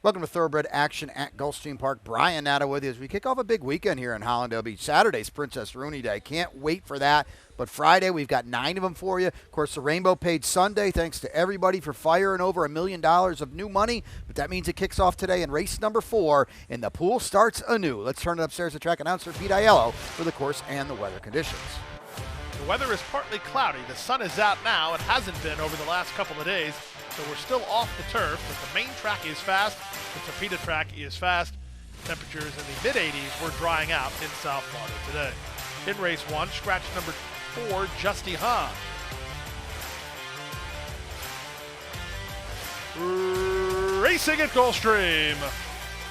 Welcome to Thoroughbred Action at Gulfstream Park. Brian Natta with you as we kick off a big weekend here in Hollandale Beach. Saturday's Princess Rooney Day. Can't wait for that. But Friday, we've got 9 of them for you. Of course, the Rainbow Page Sunday. Thanks to everybody for firing over $1 million of new money. But that means it kicks off today in race number 4, and the pool starts anew. Let's turn it upstairs to track announcer Pete Aiello for the course and the weather conditions. The weather is partly cloudy. The sun is out now. It hasn't been over the last couple of days. So we're still off the turf, but the main track is fast. The Tapeta track is fast. Temperatures in the mid-80s were drying out in South Florida today. In race 1, scratch number 4, Justy Hahn. Racing at Gulfstream.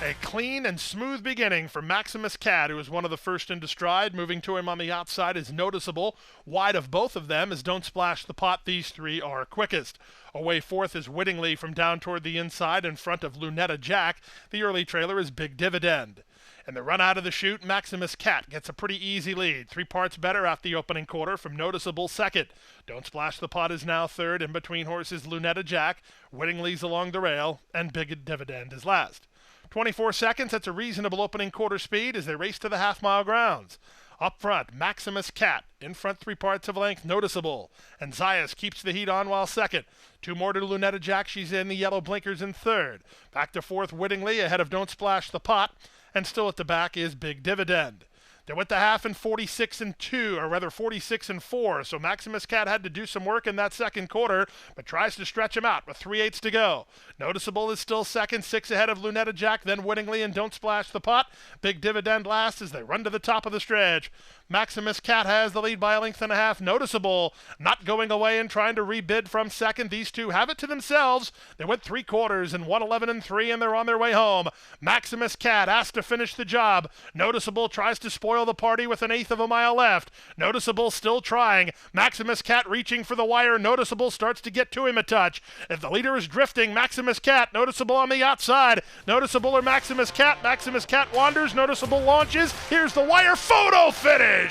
A clean and smooth beginning for Maximus Cat, who was one of the first into stride. Moving to him on the outside is Noticeable. Wide of both of them is Don't Splash the Pot. These three are quickest. Away fourth is Wittingly from down toward the inside in front of Lunetta Jack. The early trailer is Big Dividend. In the run out of the chute, Maximus Cat gets a pretty easy lead. 3 parts better after the opening quarter from Noticeable second. Don't Splash the Pot is now third. In between horses, Lunetta Jack. Wittingly's along the rail, and Big Dividend is last. 24 seconds, that's a reasonable opening quarter speed as they race to the half-mile grounds. Up front, Maximus Cat. In front, 3 parts of length, Noticeable. And Zayas keeps the heat on while second. 2 more to Lunetta Jack. She's in the yellow blinkers in third. Back to fourth, Wittingly ahead of Don't Splash the Pot. And still at the back is Big Dividend. They went the half in 46-2, or rather 46-4, so Maximus Cat had to do some work in that second quarter, but tries to stretch him out with 3/8 to go. Noticeable is still second, 6 ahead of Lunetta Jack, then Wittingly and Don't Splash the Pot. Big Dividend last as they run to the top of the stretch. Maximus Cat has the lead by 1.5 lengths. Noticeable not going away and trying to rebid from second. These two have it to themselves. They went 3 quarters and 1:11-3, and they're on their way home. Maximus Cat asked to finish the job. Noticeable tries to spoil the party with 1/8 of a mile left. Noticeable still trying. Maximus Cat reaching for the wire. Noticeable starts to get to him a touch. If the leader is drifting, Maximus Cat. Noticeable on the outside. Noticeable or Maximus Cat. Maximus Cat wanders. Noticeable launches. Here's the wire. Photo finish.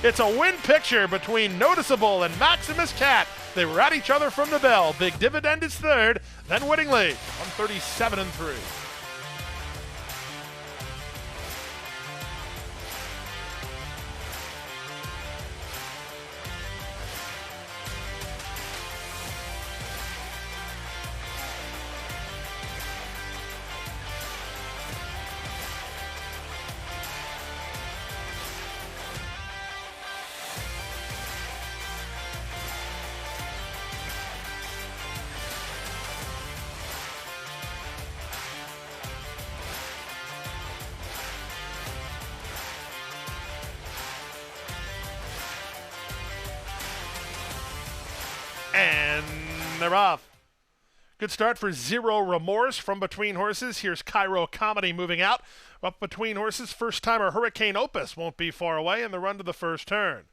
It's a win picture between Noticeable and Maximus Cat. They were at each other from the bell. Big Dividend is third. Then Wittingly on 37-3. And they're off. Good start for Zero Remorse from between horses. Here's Cairo Comedy moving out. Up between horses, first-timer Hurricane Opus won't be far away in the run to the first turn.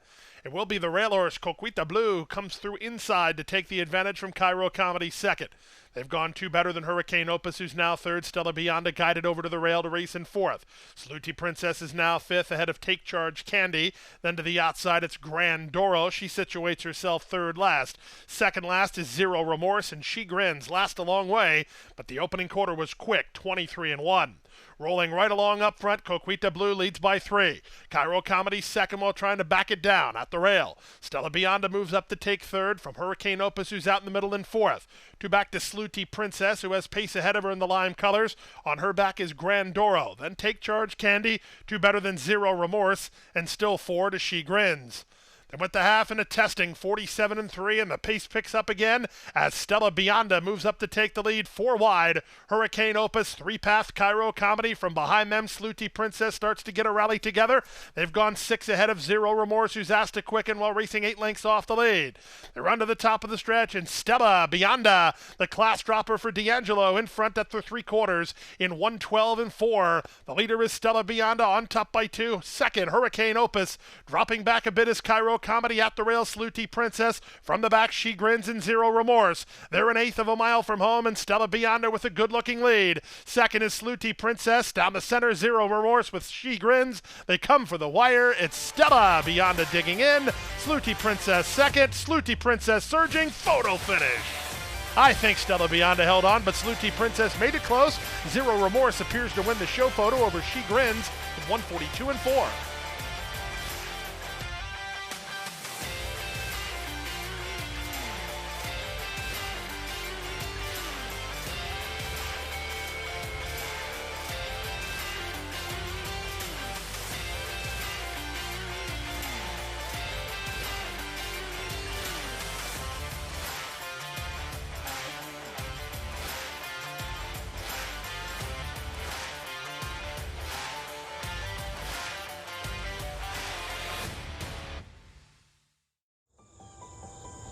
It will be the rail horse Coquita Blue who comes through inside to take the advantage from Cairo Comedy second. They've gone 2 better than Hurricane Opus, who's now third. Stella Bionda guided over to the rail to race in fourth. Saluti Princess is now fifth ahead of Take Charge Candy. Then to the outside, it's Grand Doro. She situates herself third last. Second last is Zero Remorse, and She Grins last a long way, but the opening quarter was quick, 23-1. Rolling right along up front, Coquita Blue leads by 3. Cairo Comedy second while trying to back it down at the rail. Stella Bionda moves up to take third from Hurricane Opus, who's out in the middle in fourth. 2 back to Saluti Princess, who has pace ahead of her in the lime colors. On her back is Grand Doro. Then Take Charge Candy, 2 better than Zero Remorse, and still 4 to She Grins. Then with the half into testing, 47-3, and the pace picks up again as Stella Bionda moves up to take the lead 4 wide. Hurricane Opus, 3-path Cairo Comedy from behind them. Saluti Princess starts to get a rally together. They've gone 6 ahead of Zero Remorse, who's asked to quicken while racing 8 lengths off the lead. They run to the top of the stretch, and Stella Bionda, the class dropper for D'Angelo, in front at the 3 quarters in 1:12-4. The leader is Stella Bionda on top by 2. Second, Hurricane Opus, dropping back a bit as Cairo Comedy at the rail. Saluti Princess from the back. She Grins and Zero Remorse. They're 1/8 of a mile from home, and Stella Bionda with a good-looking lead. Second is Saluti Princess. Down the center, Zero Remorse with She Grins. They come for the wire. It's Stella Bionda digging in. Saluti Princess second. Saluti Princess surging. Photo finish. I think Stella Bionda held on, but Saluti Princess made it close. Zero Remorse appears to win the show photo over She Grins at 142-4.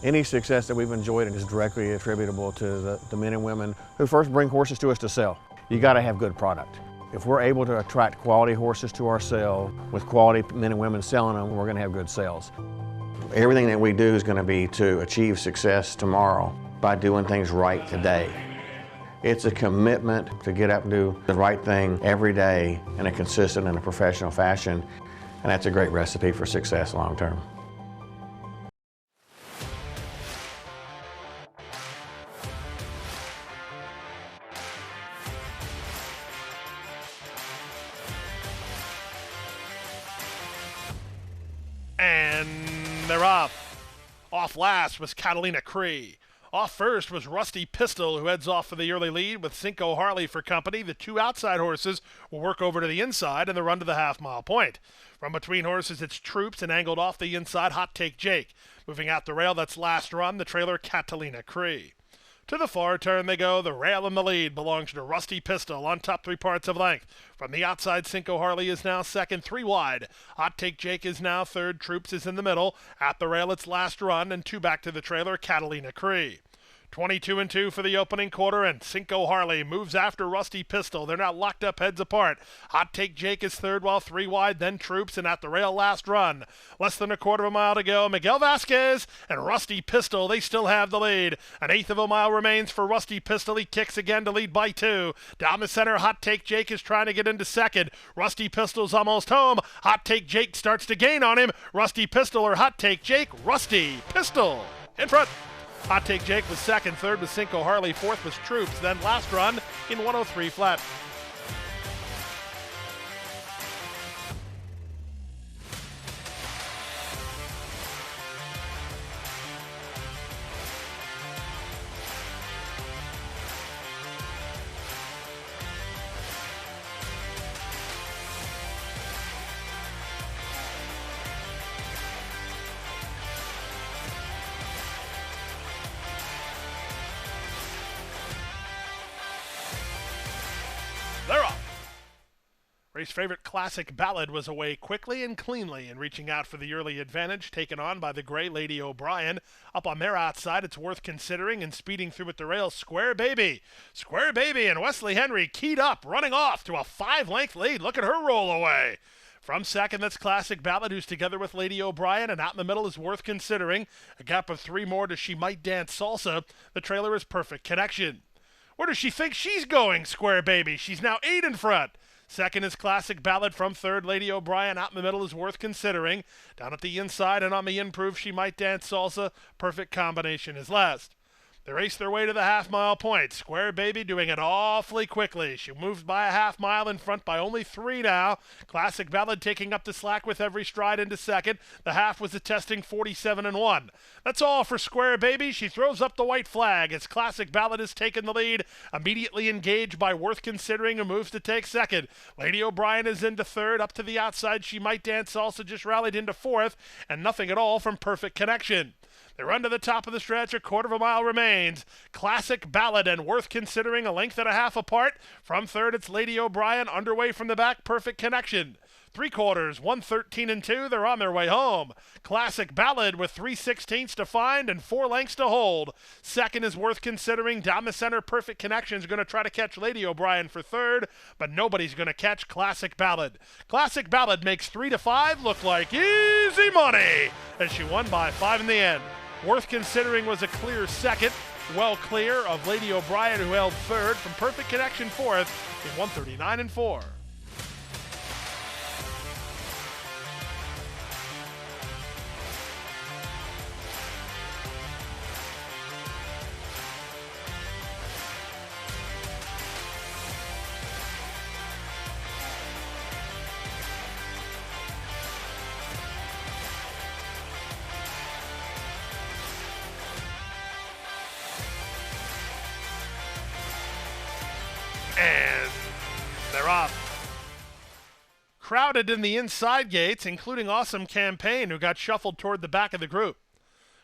Any success that we've enjoyed is directly attributable to the men and women who first bring horses to us to sell. You got to have good product. If we're able to attract quality horses to our sale with quality men and women selling them, we're going to have good sales. Everything that we do is going to be to achieve success tomorrow by doing things right today. It's a commitment to get up and do the right thing every day in a consistent and a professional fashion, and that's a great recipe for success long term. And they're off. Off last was Catalina Cree. Off first was Rusty Pistol, who heads off for the early lead with Cinco Harley for company. The two outside horses will work over to the inside and the run to the half-mile point. From between horses, it's Troops, and angled off the inside, Hot Take Jake. Moving out the rail, that's last run, the trailer Catalina Cree. To the far turn they go. The rail in the lead belongs to Rusty Pistol on top 3 parts of length. From the outside, Cinco Harley is now second, 3 wide. Hot Take Jake is now third. Troops is in the middle. At the rail, it's last run, and 2 back to the trailer, Catalina Cree. 22-2 for the opening quarter, and Cinco Harley moves after Rusty Pistol. They're now locked up heads apart. Hot Take Jake is third while 3 wide, then Troops, and at the rail last run. Less than a quarter of a mile to go. Miguel Vasquez and Rusty Pistol, they still have the lead. An eighth of a mile remains for Rusty Pistol. He kicks again to lead by 2. Down the center, Hot Take Jake is trying to get into second. Rusty Pistol's almost home. Hot Take Jake starts to gain on him. Rusty Pistol or Hot Take Jake? Rusty Pistol in front. Hot Take Jake was second, third was Cinco Harley, fourth was Troops, then last run in 103 flat. They're off. Race favorite Classic Ballad was away quickly and cleanly and reaching out for the early advantage, taken on by the gray Lady O'Brien. Up on their outside, it's worth considering, and speeding through at the rail, Square Baby. Square Baby and Wesley Henry keyed up, running off to a 5-length lead. Look at her roll away. From second, that's Classic Ballad, who's together with Lady O'Brien, and out in the middle is worth considering. A gap of 3 more to She Might Dance Salsa. The trailer is Perfect Connection. Where does she think she's going, Square Baby? She's now 8 in front. Second is Classic Ballad from third. Lady O'Brien out in the middle is worth considering. Down at the inside and on the improve, She Might Dance Salsa. Perfect Combination is last. They race their way to the half-mile point. Square Baby doing it awfully quickly. She moves by a half-mile in front by only 3 now. Classic Ballad taking up the slack with every stride into second. The half was attesting 47-1. That's all for Square Baby. She throws up the white flag as Classic Ballad has taken the lead. Immediately engaged by Worth Considering, who moves to take second. Lady O'Brien is into third. Up to the outside, She Might Dance also just rallied into fourth. And nothing at all from Perfect Connection. They run to the top of the stretch. A quarter of a mile remains. Classic Ballad and Worth Considering a length and a half apart. From third, it's Lady O'Brien. Underway from the back, Perfect Connection. 3/4, 1:13-2. They're on their way home. Classic Ballad with 3/16 to find and 4 lengths to hold. Second is Worth Considering. Down the center, Perfect Connection is going to try to catch Lady O'Brien for third, but nobody's going to catch Classic Ballad. Classic Ballad makes 3 to 5 look like easy money as she won by 5 in the end. Worth Considering was a clear second, well clear of Lady O'Brien, who held third. From Perfect Connection fourth in 139-4. And they're off. Crowded in the inside gates, including Awesome Campaign, who got shuffled toward the back of the group.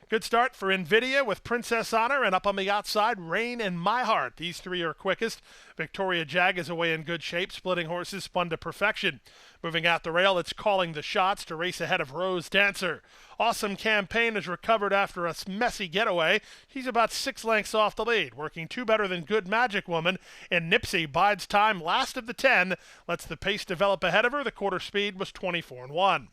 Good start for NVIDIA with Princess Honor, and up on the outside, Rain and My Heart. These three are quickest. Victoria Jag is away in good shape. Splitting Horses spun to perfection. Moving out the rail, it's Calling the Shots to race ahead of Rose Dancer. Awesome Campaign is recovered after a messy getaway. He's about 6 lengths off the lead, working 2 better than Good Magic Woman, and Nipsey bides time last of the 10, lets the pace develop ahead of her. The quarter speed was 24-1.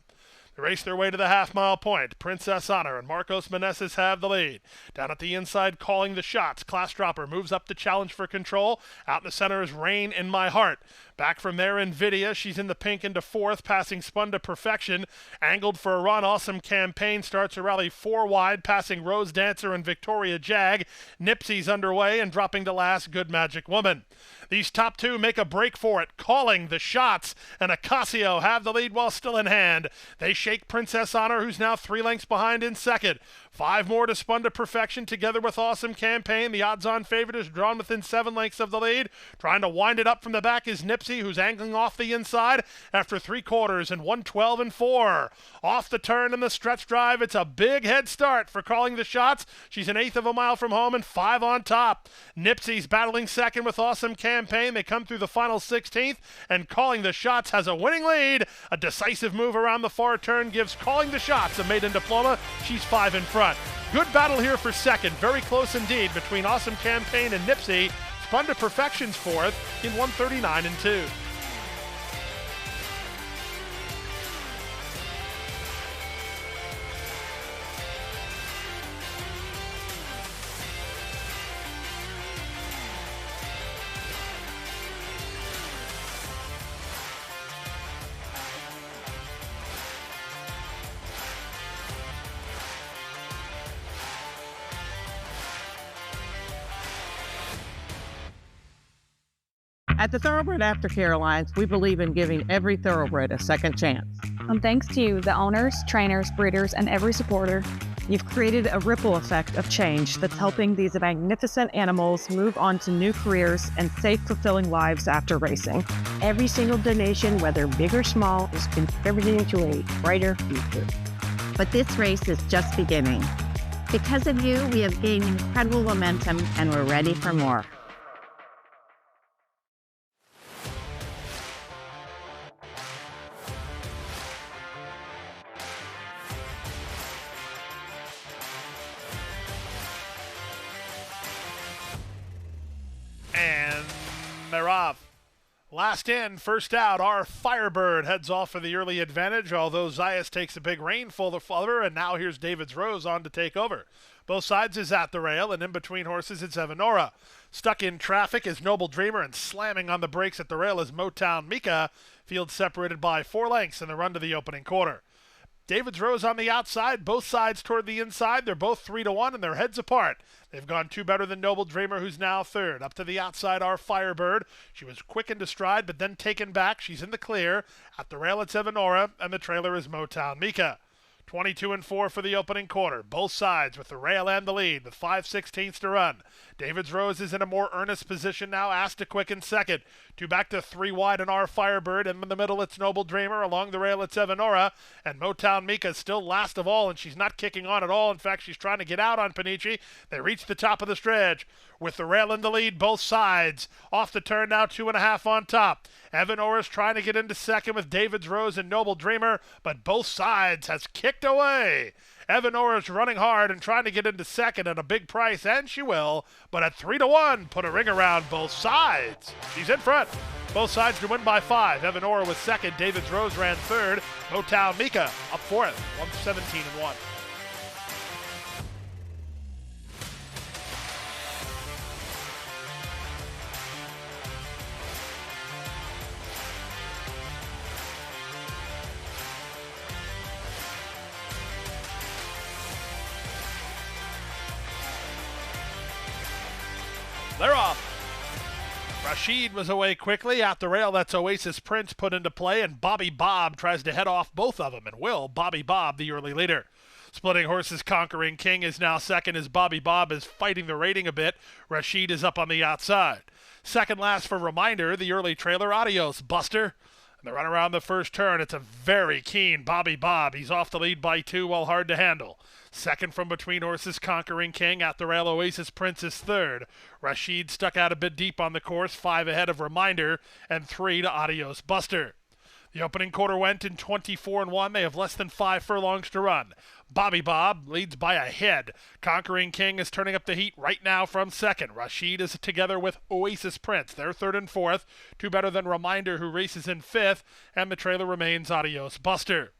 They race their way to the half-mile point. Princess Honor and Marcos Meneses have the lead. Down at the inside, Calling the Shots. Class Dropper moves up to challenge for control. Out in the center is Rain in My Heart. Back from there, NVIDIA. She's in the pink into 4th, passing Spun to perfection. Angled for a run, Awesome Campaign starts a rally 4 wide, passing Rose Dancer and Victoria Jag. Nipsey's underway and dropping to last, Good Magic Woman. These top 2 make a break for it. Calling the Shots and Acasio have the lead while still in hand. They shake Princess Honor, who's now 3 lengths behind in second. 5 more to Spun to perfection together with Awesome Campaign. The odds-on favorite is drawn within 7 lengths of the lead. Trying to wind it up from the back is Nipsey, who's angling off the inside after 3 quarters and 112-4. Off the turn in the stretch drive, it's a big head start for Calling the Shots. She's an 1/8 of a mile from home and 5 on top. Nipsey's battling second with Awesome Campaign. They come through the final 16th, and Calling the Shots has a winning lead. A decisive move around the far turn gives Calling the Shots a maiden diploma. She's 5 in front. Good battle here for second. Very close indeed between Awesome Campaign and Nipsey. Spun to perfection's 4th in 139-2. At the Thoroughbred Aftercare Alliance, we believe in giving every thoroughbred a second chance. Thanks to you, the owners, trainers, breeders, and every supporter, you've created a ripple effect of change that's helping these magnificent animals move on to new careers and safe, fulfilling lives after racing. Every single donation, whether big or small, is contributing to a brighter future. But this race is just beginning. Because of you, we have gained incredible momentum and we're ready for more. And they're off. Last in, first out, our Firebird heads off for the early advantage, although Zayas takes a big rainfall to follow, and now here's David's Rose on to take over. Both sides is at the rail, and in between horses it's Evanora. Stuck in traffic is Noble Dreamer, and slamming on the brakes at the rail is Motown Mika. Field separated by 4 lengths in the run to the opening quarter. David's Rose on the outside, both sides toward the inside. They're both 3-1, and they're heads apart. They've gone 2 better than Noble Dreamer, who's now 3rd. Up to the outside, our Firebird. She was quick into stride, but then taken back. She's in the clear. At the rail, it's Evanora, and the trailer is Motown Mika. 22-4 for the opening quarter. Both sides with the rail and the lead with 5/16 to run. David's Rose is in a more earnest position now, asked to quicken second. 2 back to 3 wide on our Firebird, and in the middle it's Noble Dreamer. Along the rail it's Evanora, and Motown Mika is still last of all, and she's not kicking on at all. In fact, she's trying to get out on Panici. They reach the top of the stretch. With the rail in the lead, both sides. Off the turn now, 2.5 on top. Evanora's trying to get into second with David's Rose and Noble Dreamer, but both sides has kicked away. Evanora's running hard and trying to get into second at a big price, and she will, but at 3-1, put a ring around both sides. She's in front. Both sides to win by 5. Evanora was second. David's Rose ran 3rd. Motown Mika up 4th, 117-1. They're off. Rashid was away quickly. At the rail, that's Oasis Prince put into play, and Bobby Bob tries to head off both of them, and will. Bobby Bob, the early leader. Splitting Horses Conquering King is now second as Bobby Bob is fighting the rating a bit. Rashid is up on the outside. Second last for Reminder, the early trailer, Adios Buster. And the run around the first turn, it's a very keen Bobby Bob. He's off the lead by 2 while hard to handle. Second from between horses, Conquering King. At the rail, Oasis Prince is third. Rashid stuck out a bit deep on the course, 5 ahead of Reminder, and 3 to Adios Buster. The opening quarter went in 24-1. They have less than 5 furlongs to run. Bobby Bob leads by a head. Conquering King is turning up the heat right now from second. Rashid is together with Oasis Prince. They're third and fourth. 2 better than Reminder, who races in fifth. And the trailer remains Adios Buster.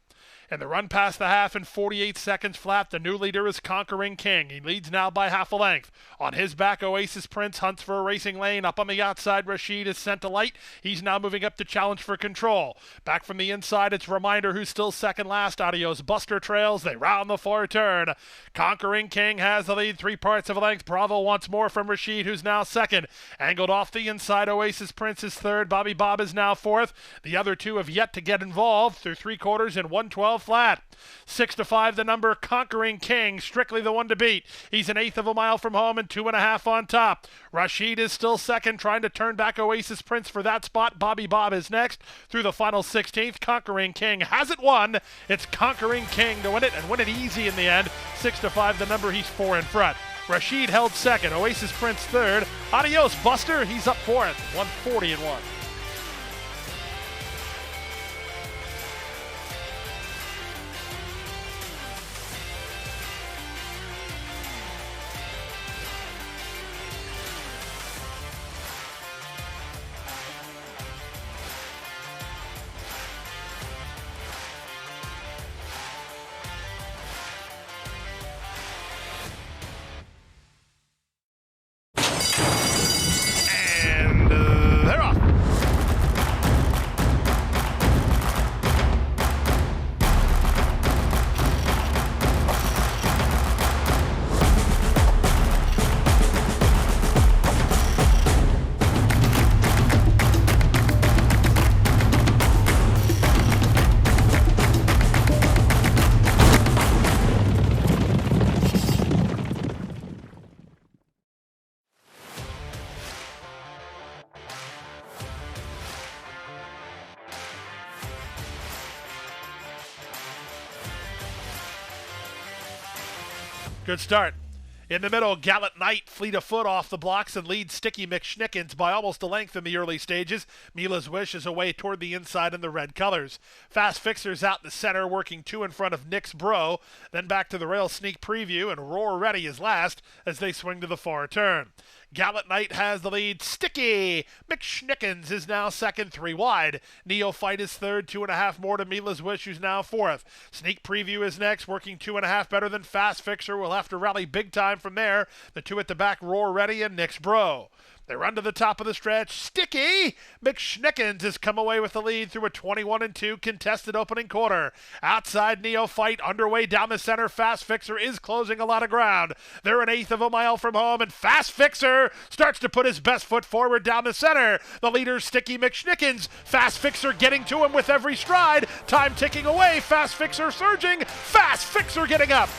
And the run past the half in 48 seconds flat. The new leader is Conquering King. He leads now by half a length. On his back, Oasis Prince hunts for a racing lane. Up on the outside, Rashid is sent to light. He's now moving up to challenge for control. Back from the inside, it's Reminder, who's still second last. Adios Buster trails. They round the far turn. Conquering King has the lead, 3 parts of a length. Bravo wants more from Rashid, who's now second. Angled off the inside, Oasis Prince is third. Bobby Bob is now fourth. The other 2 have yet to get involved through 3 quarters in 1:12 flat. 6-5 the number, Conquering King, strictly the one to beat. He's an eighth of a mile from home and 2.5 on top. Rashid is still second, trying to turn back Oasis Prince for that spot. Bobby Bob is next through the final 16th. Conquering King has it won. It's Conquering King to win it and win it easy in the end. 6-5 the number, he's 4 in front. Rashid held second, Oasis Prince third. Adios Buster, he's up fourth, 140-1. They're off. Good start. In the middle, Gallant Knight, fleet of foot off the blocks and leads Sticky McSchnickens by almost a length in the early stages. Mila's Wish is away toward the inside in the red colors. Fast Fixer's out in the center, working 2 in front of Nick's Bro. Then back to the rail sneak preview, and Roar Ready is last as they swing to the far turn. Gallant Knight has the lead. Sticky McSchnickens is now second, 3 wide. Neophyte is third, 2.5 more to Mila's Wish, who's now fourth. Sneak Preview is next, working 2.5 better than Fast Fixer. Will have to rally big time from there. The 2 at the back, Roar Ready and Nick's Bro. They run to the top of the stretch. Sticky McSchnickens has come away with the lead through a 21-2 contested opening quarter. Outside, Neophyte underway down the center. Fast Fixer is closing a lot of ground. They're an eighth of a mile from home, and Fast Fixer starts to put his best foot forward down the center. The leader, Sticky McSchnickens. Fast Fixer getting to him with every stride. Time ticking away. Fast Fixer surging. Fast Fixer getting up.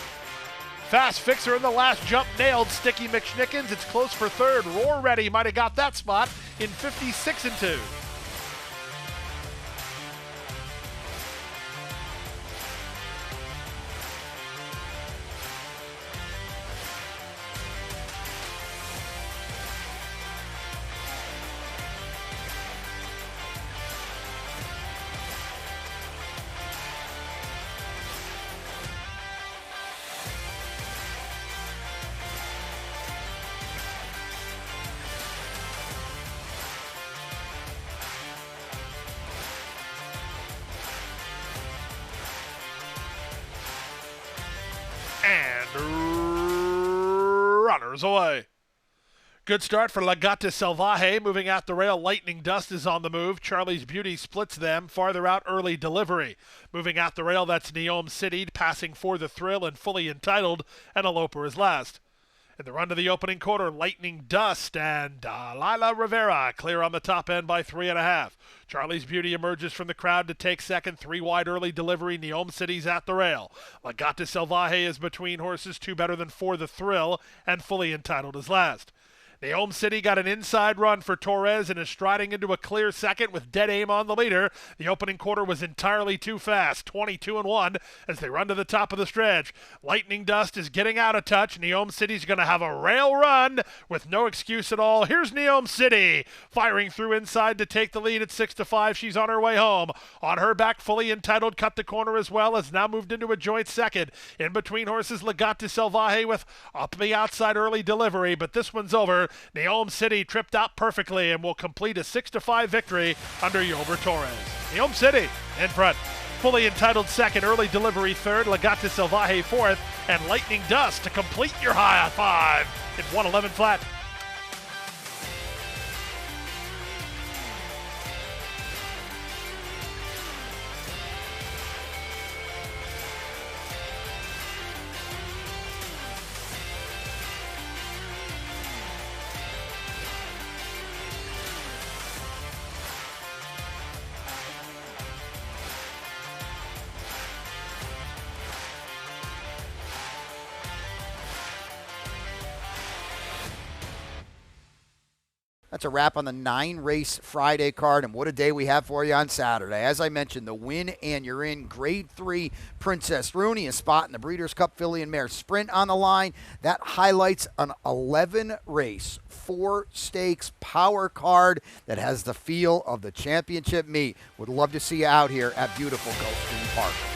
Fast Fixer in the last jump nailed Sticky McSchnickens. It's close for third. Roar Ready might have got that spot in 56-2. And runners away. Good start for Legata Salvaje, moving out the rail. Lightning Dust is on the move. Charlie's Beauty splits them. Farther out, Early Delivery. Moving out the rail, that's Neom City, passing For the Thrill and Fully Entitled, and Eloper is last. In the run to the opening quarter, Lightning Dust and Dalila Rivera clear on the top end by 3.5. Charlie's Beauty emerges from the crowd to take second. 3 wide Early Delivery. Neom City's at the rail. Legata Salvaje is between horses. 2 better than For the Thrill, and Fully Entitled is last. Neom City got an inside run for Torres and is striding into a clear second with dead aim on the leader. The opening quarter was entirely too fast, 22-1 as they run to the top of the stretch. Lightning Dust is getting out of touch. Neom City's going to have a rail run with no excuse at all. Here's Neom City firing through inside to take the lead at 6-5. She's on her way home. On her back, Fully Entitled cut the corner as well, has now moved into a joint second. In between horses, Legate Salvaje with up the outside early delivery, but this one's over. Neom City tripped out perfectly and will complete a 6-5 victory under Yober Torres. Neom City in front. Fully Entitled second, early delivery third, Legate Salvaje fourth, and Lightning Dust to complete your high five. It's 111 flat. That's a wrap on the 9-race Friday card, and what a day we have for you on Saturday. As I mentioned, the win and you're in. Grade 3 Princess Rooney, a spot in the Breeders' Cup Filly and Mare Sprint on the line. That highlights an 11-race, 4-stakes power card that has the feel of the championship meet. Would love to see you out here at beautiful Gulfstream Park.